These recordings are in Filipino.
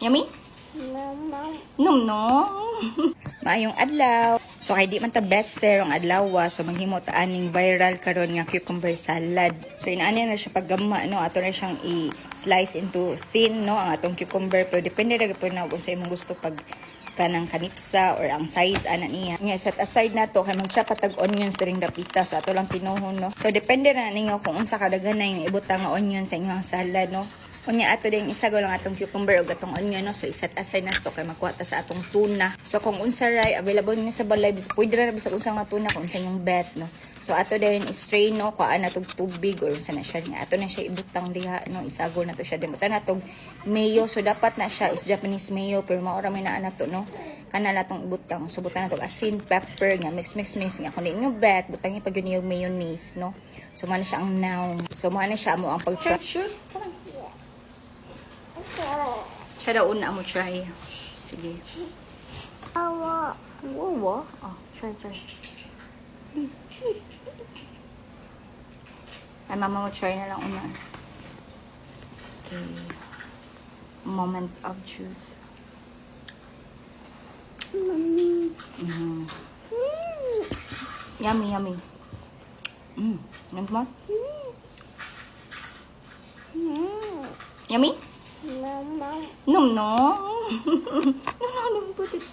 Yummy? Nom nom. Maayong adlaw. So kay di man ta best seller ang adlaw, so maghimo ta aning viral karon nga cucumber salad. So inaani na siya paggama no, ato na siyang i-slice into thin no ang atong cucumber, pero depende ra gyud na kung sa imong gusto pag kanang kanipsa or ang size ana niya. Nga set aside nato kay magsiya patag onions ring dapita, so ato lang pinuhon no. So depende ra ninyo kung unsa kadaghan na yung ibutang nga onion sa inyong salad no. Kunya ato din isa lang atong cucumber o atong onion no. So iset aside na to kay magkuha ta sa atong tuna. So kung unsa ray available niyo sa balay, pwede ra bisag unsa nga tuna kung unsa yung bet no. So ato din strain no, kuha na tog tubig or unsa na siya nga. Ato na siya ibutang diha no, isagol na to siya din. Buta na tog mayo, so dapat na siya is Japanese mayo pero mao ra may naa nato no. Kana na tong ibutang. So buta na tog asin, pepper nga mix nga kun di niyo bet, butang pag yun yung mayonnaise no. So man siya ang noun. So man siya mo ang pag-try. Sure. Siya daw una mo try. Sige. Awa. Wow. Oh, try. Ay, mama mo try na lang una. Okay. Moment of truth. Yummy. Nag mo? Yummy? Nom. No, put it.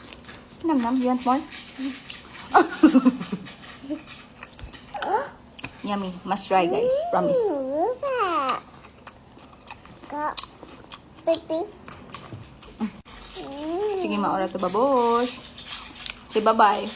Nom. You want more? Yummy. Must try, guys. Promise. Sige, maura to babosh. Say bye-bye.